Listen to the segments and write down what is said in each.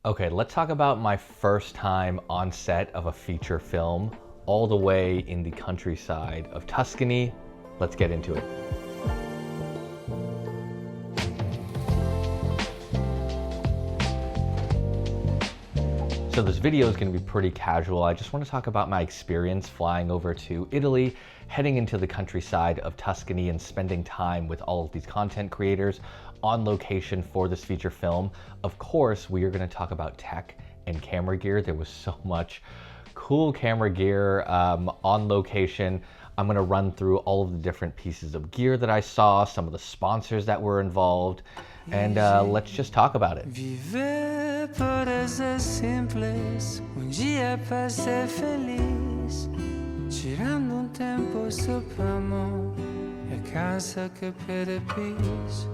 Okay, let's talk about my first time on set of a feature film, all the way in the countryside of Tuscany. Let's get into it. So this video is going to be pretty casual. I just want to talk about my experience flying over to Italy, heading into the countryside of Tuscany and spending time with all of these content creators on location for this feature film. Of course, we are going to talk about tech and camera gear. There was so much cool camera gear on location. I'm going to run through all of the different pieces of gear that I saw, some of the sponsors that were involved, and let's just talk about it. Viver por essas simples, dia para ser feliz, tirando tempo soprano, a casa que perepis,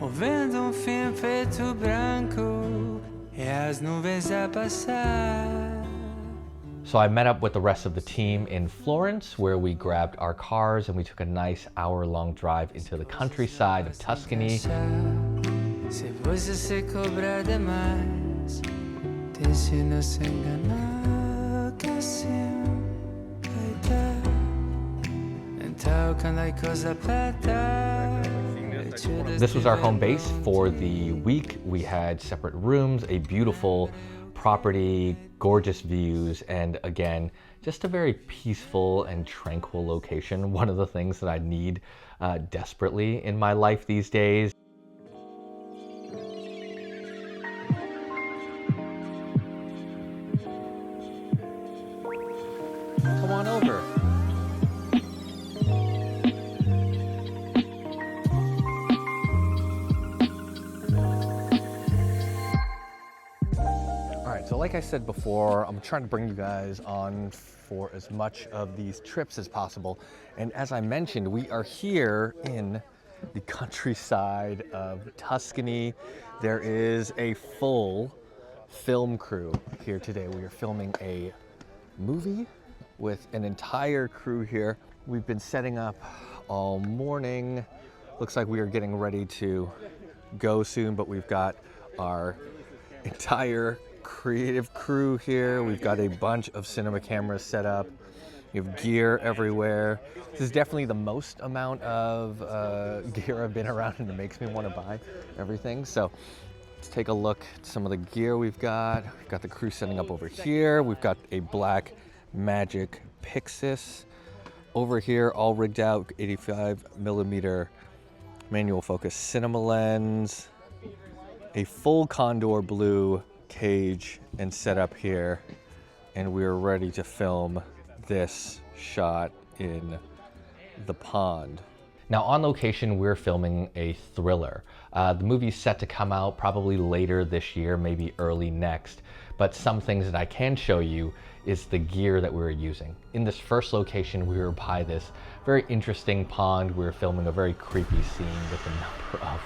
ouvindo fim preto branco, e as nuvens a passar. So I met up with the rest of the team in Florence, where we grabbed our cars and we took a nice hour-long drive into the countryside of Tuscany. Se você se cobrar demais, deixe não se enganar, que assim vai dar. Então quando a coisa apertar. This was our home base for the week. We had separate rooms, a beautiful property, gorgeous views, and again, just a very peaceful and tranquil location. One of the things that I need desperately in my life these days. Come on over. So like I said before, I'm trying to bring you guys on for as much of these trips as possible. And as I mentioned, we are here in the countryside of Tuscany. There is a full film crew here today. We are filming a movie with an entire crew here. We've been setting up all morning. Looks like we are getting ready to go soon, but we've got our entire creative crew here. We've got a bunch of cinema cameras set up. We have gear everywhere. This is definitely the most amount of gear I've been around, and it makes me want to buy everything. So let's take a look at some of the gear we've got. We've got the crew setting up over here. We've got a black Magic Pixis over here, all rigged out, 85mm manual focus cinema lens, a full Condor blue cage and set up here, and we're ready to film this shot in the pond. Now on location, we're filming a thriller. The movie's set to come out probably later this year, maybe early next, but some things that I can show you is the gear that we were using. In this first location, we were by this very interesting pond. We were filming a very creepy scene with a number of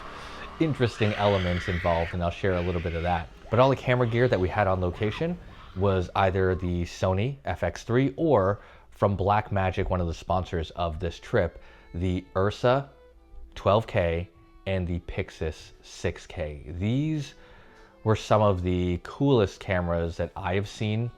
interesting elements involved, and I'll share a little bit of that. But all the camera gear that we had on location was either the Sony FX3 or from Blackmagic, one of the sponsors of this trip, the Ursa 12K and the Pixis 6K. These were some of the coolest cameras that I have seen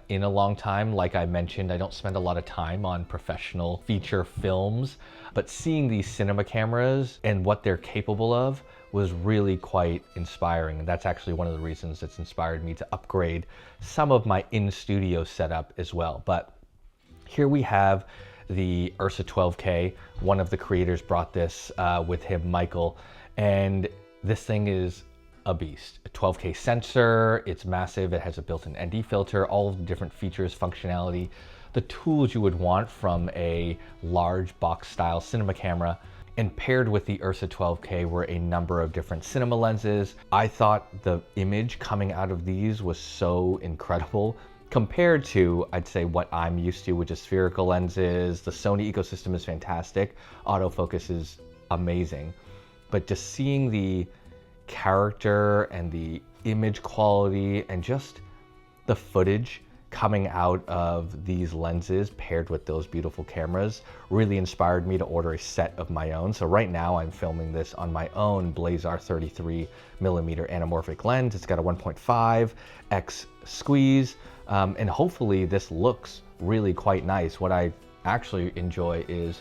in a long time. Like I mentioned, I don't spend a lot of time on professional feature films, but seeing these cinema cameras and what they're capable of was really quite inspiring. And that's actually one of the reasons that's inspired me to upgrade some of my in-studio setup as well. But here we have the Ursa 12K. One of the creators brought this with him, Michael, and this thing is a beast. A 12K sensor, it's massive, it has a built-in ND filter, all of the different features, functionality, the tools you would want from a large box style cinema camera. And paired with the Ursa 12K were a number of different cinema lenses. I thought the image coming out of these was so incredible compared to, I'd say, what I'm used to, which is spherical lenses. The Sony ecosystem is fantastic. Autofocus is amazing. But just seeing the character and the image quality and just the footage coming out of these lenses paired with those beautiful cameras really inspired me to order a set of my own. So right now I'm filming this on my own Blazar 33mm anamorphic lens. It's got a 1.5x squeeze, and hopefully this looks really quite nice. What I actually enjoy is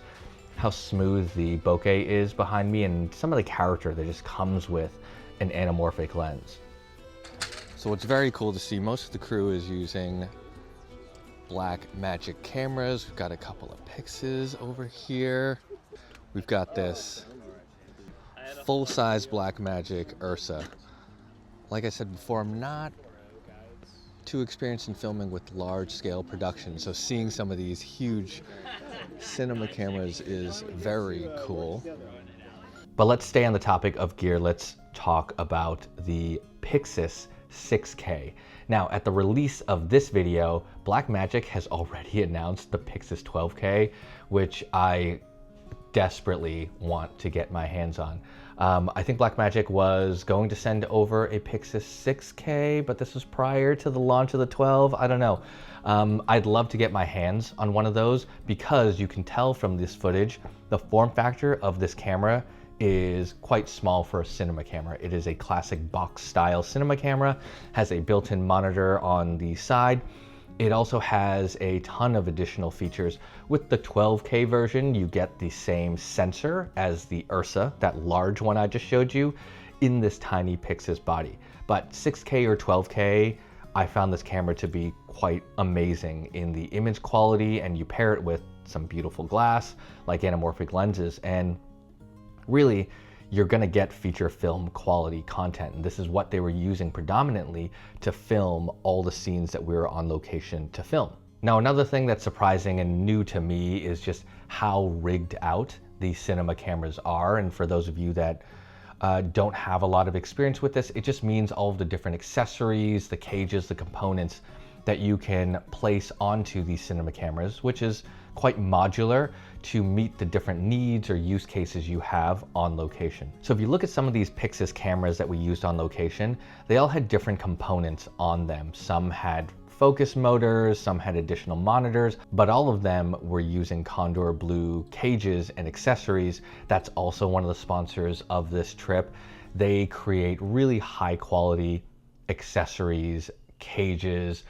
how smooth the bokeh is behind me and some of the character that just comes with an anamorphic lens. So what's very cool to see, most of the crew is using Blackmagic cameras. We've got a couple of Pixes over here. We've got this full-size Blackmagic Ursa. Like I said before, I'm not too experienced in filming with large-scale production, so seeing some of these huge cinema cameras is very cool. But let's stay on the topic of gear. Let's talk about the Pixis 6K. Now, at the release of this video, Blackmagic has already announced the Pixis 12K, which I desperately want to get my hands on. I think Blackmagic was going to send over a Pixis 6K, but this was prior to the launch of the 12. I don't know. I'd love to get my hands on one of those because you can tell from this footage, the form factor of this camera is quite small for a cinema camera. It is a classic box style cinema camera, has a built-in monitor on the side. It also has a ton of additional features. With the 12K version, you get the same sensor as the Ursa, that large one I just showed you, in this tiny Pixis body. But 6K or 12K, I found this camera to be quite amazing in the image quality, and you pair it with some beautiful glass, like anamorphic lenses, and really, you're gonna get feature film quality content. And this is what they were using predominantly to film all the scenes that we were on location to film. Now, another thing that's surprising and new to me is just how rigged out these cinema cameras are. And for those of you that don't have a lot of experience with this, it just means all of the different accessories, the cages, the components that you can place onto these cinema cameras, which is quite modular to meet the different needs or use cases you have on location. So if you look at some of these Pixis cameras that we used on location, they all had different components on them. Some had focus motors, some had additional monitors, but all of them were using Condor Blue cages and accessories. That's also one of the sponsors of this trip. They create really high quality accessories, cages,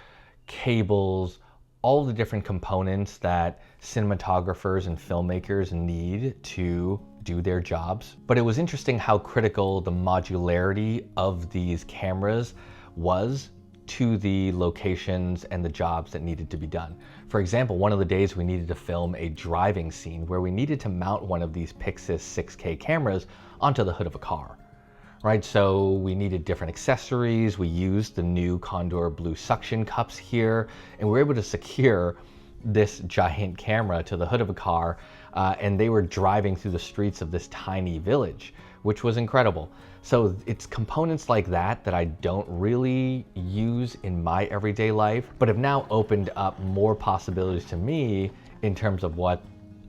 cables, all the different components that cinematographers and filmmakers need to do their jobs. But it was interesting how critical the modularity of these cameras was to the locations and the jobs that needed to be done. For example, one of the days we needed to film a driving scene where we needed to mount one of these Pixis 6K cameras onto the hood of a car. Right, so we needed different accessories. We used the new Condor Blue suction cups here, and we were able to secure this giant camera to the hood of a car, and they were driving through the streets of this tiny village, which was incredible. So it's components like that that I don't really use in my everyday life, but have now opened up more possibilities to me in terms of what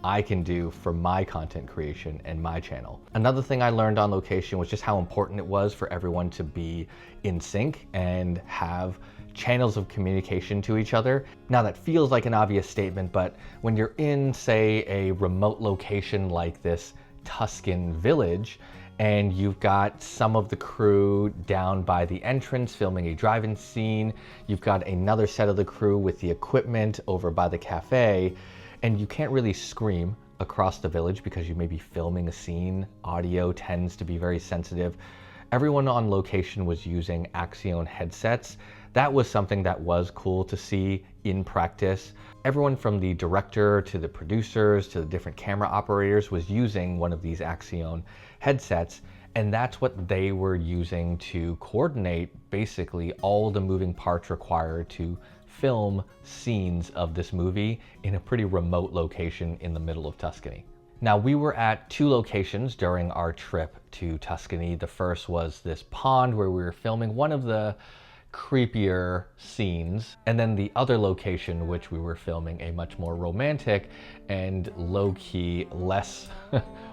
I can do for my content creation and my channel. Another thing I learned on location was just how important it was for everyone to be in sync and have channels of communication to each other. Now that feels like an obvious statement, but when you're in, say, a remote location like this Tuscan village, and you've got some of the crew down by the entrance filming a drive-in scene, you've got another set of the crew with the equipment over by the cafe, and you can't really scream across the village because you may be filming a scene. Audio tends to be very sensitive. Everyone on location was using Axion headsets. That was something that was cool to see in practice. Everyone from the director to the producers to the different camera operators was using one of these Axion headsets, and that's what they were using to coordinate basically all the moving parts required to film scenes of this movie in a pretty remote location in the middle of Tuscany. Now, we were at two locations during our trip to Tuscany. The first was this pond where we were filming one of the creepier scenes, and then the other location, which we were filming a much more romantic and low-key, less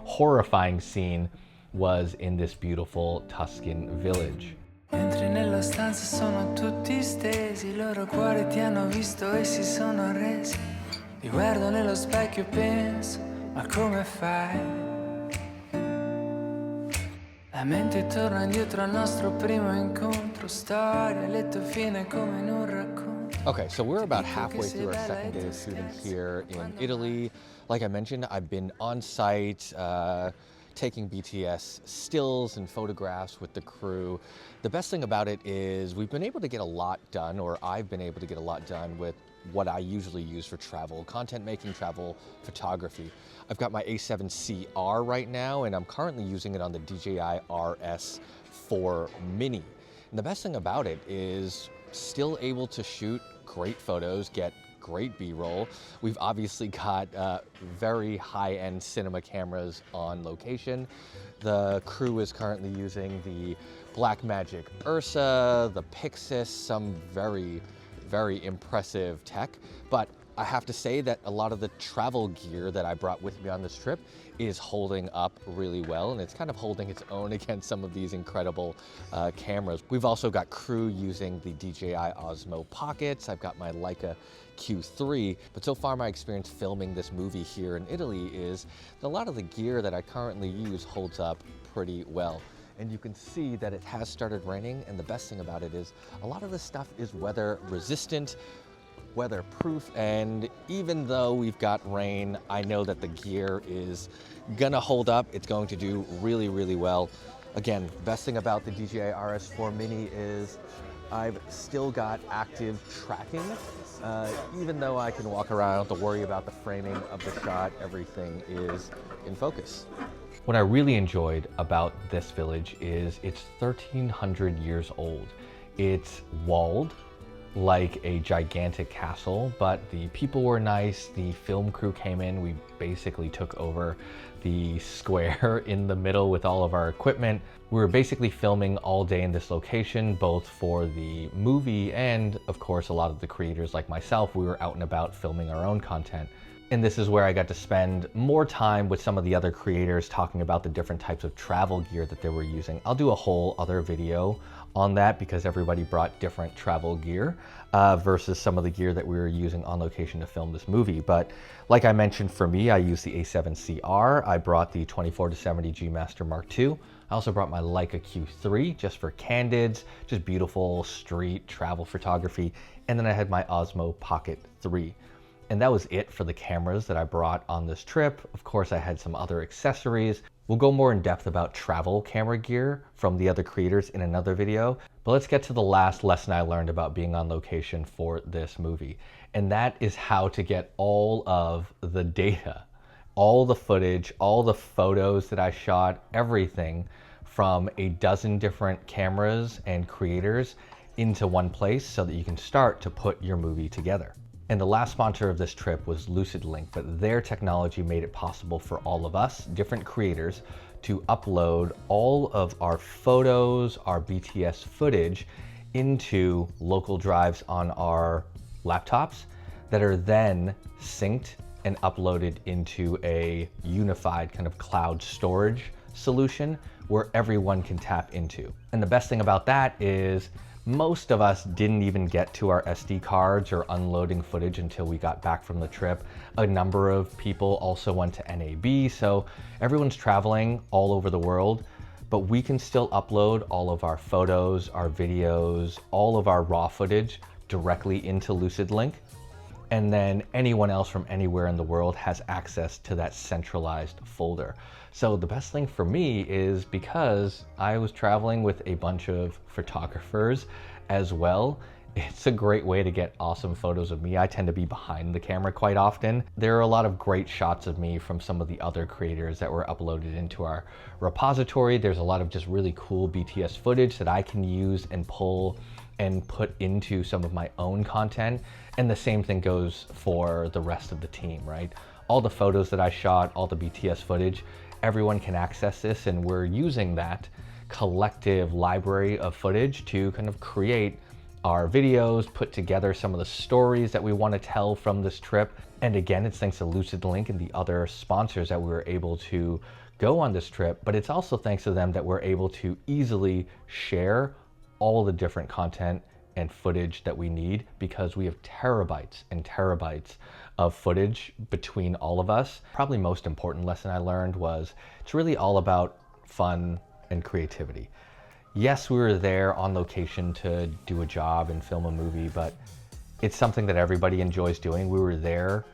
horrifying scene, was in this beautiful Tuscan village. Entri nella stanza sono tutti stesi, i loro cuori ti hanno visto e si sono arresi. Ti guardo nello specchio e penso, ma come fai? La mente torna indietro al nostro primo incontro, storia, letto fine come in un racconto. Okay, so we're about halfway through our second day of shooting here in Italy. Like I mentioned, I've been on site, taking BTS stills and photographs with the crew. The best thing about it is we've been able to get a lot done, or I've been able to get a lot done with what I usually use for travel, content making, travel photography. I've got my A7CR right now, and I'm currently using it on the DJI RS4 Mini. And the best thing about it is still able to shoot great photos, get great B-roll. We've obviously got very high-end cinema cameras on location. The crew is currently using the Blackmagic Ursa, the Pixis, some very impressive tech. But I have to say that a lot of the travel gear that I brought with me on this trip is holding up really well, and it's kind of holding its own against some of these incredible cameras. We've also got crew using the DJI Osmo Pockets. I've got my Leica Q3, but so far my experience filming this movie here in Italy is that a lot of the gear that I currently use holds up pretty well. And you can see that it has started raining, and the best thing about it is a lot of this stuff is weather resistant, weatherproof, and even though we've got rain, I know that the gear is gonna hold up. It's going to do really well. Again, best thing about the DJI RS4 Mini is I've still got active tracking. Even though I can walk around, I don't have to worry about the framing of the shot. Everything is in focus. What I really enjoyed about this village is it's 1,300 years old. It's walled like a gigantic castle, but the people were nice. The film crew came in. We basically took over the square in the middle with all of our equipment. We were basically filming all day in this location, both for the movie and, of course, a lot of the creators like myself. We were out and about filming our own content. And this is where I got to spend more time with some of the other creators talking about the different types of travel gear that they were using. I'll do a whole other video on that because everybody brought different travel gear versus some of the gear that we were using on location to film this movie. But like I mentioned, for me, I used the A7CR. I brought the 24-70 G Master Mark II. I also brought my Leica Q3 just for candids, just beautiful street travel photography. And then I had my Osmo Pocket 3. And that was it for the cameras that I brought on this trip. Of course, I had some other accessories. We'll go more in depth about travel camera gear from the other creators in another video. But let's get to the last lesson I learned about being on location for this movie. And that is how to get all of the data, all the footage, all the photos that I shot, everything from a dozen different cameras and creators into one place so that you can start to put your movie together. And the last sponsor of this trip was LucidLink, but their technology made it possible for all of us, different creators, to upload all of our photos, our BTS footage into local drives on our laptops that are then synced and uploaded into a unified kind of cloud storage solution where everyone can tap into. And the best thing about that is most of us didn't even get to our SD cards or unloading footage until we got back from the trip. A number of people also went to NAB, so everyone's traveling all over the world, but we can still upload all of our photos, our videos, all of our raw footage directly into LucidLink. And then anyone else from anywhere in the world has access to that centralized folder. So the best thing for me is because I was traveling with a bunch of photographers as well, it's a great way to get awesome photos of me. I tend to be behind the camera quite often. There are a lot of great shots of me from some of the other creators that were uploaded into our repository. There's a lot of just really cool BTS footage that I can use and pull and put into some of my own content. And the same thing goes for the rest of the team, right? All the photos that I shot, all the BTS footage, everyone can access this, and we're using that collective library of footage to kind of create our videos, put together some of the stories that we want to tell from this trip. And again, it's thanks to LucidLink and the other sponsors that we were able to go on this trip, but it's also thanks to them that we're able to easily share all the different content and footage that we need, because we have terabytes and terabytes of footage between all of us. Probably most important lesson I learned was it's really all about fun and creativity. Yes, we were there on location to do a job and film a movie, but it's something that everybody enjoys doing. We were there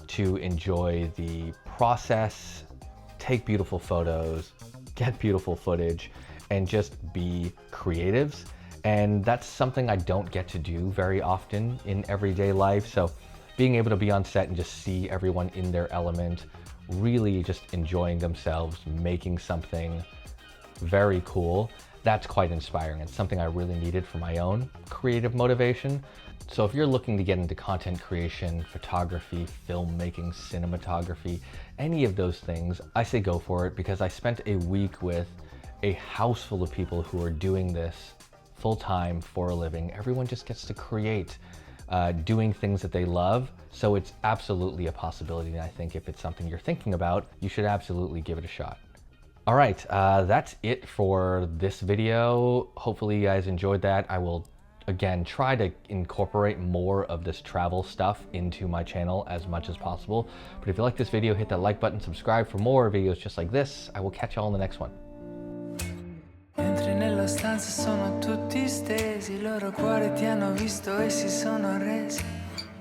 to enjoy the process, take beautiful photos, get beautiful footage, and just be creatives. And that's something I don't get to do very often in everyday life. So being able to be on set and just see everyone in their element, really just enjoying themselves, making something very cool, that's quite inspiring. It's something I really needed for my own creative motivation. So if you're looking to get into content creation, photography, filmmaking, cinematography, any of those things, I say go for it, because I spent a week with a house full of people who are doing this full-time for a living. Everyone just gets to create, doing things that they love. So it's absolutely a possibility. And I think if it's something you're thinking about, you should absolutely give it a shot. All right, that's it for this video. Hopefully you guys enjoyed that. I will, again, try to incorporate more of this travel stuff into my channel as much as possible. But if you like this video, hit that like button, subscribe for more videos just like this. I will catch y'all in the next one. Entri nella stanza sono tutti stesi, i loro cuori ti hanno visto e si sono arresi.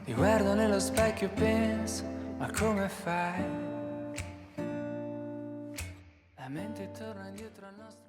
Ti guardo nello specchio e penso, ma come fai? La mente torna indietro al nostro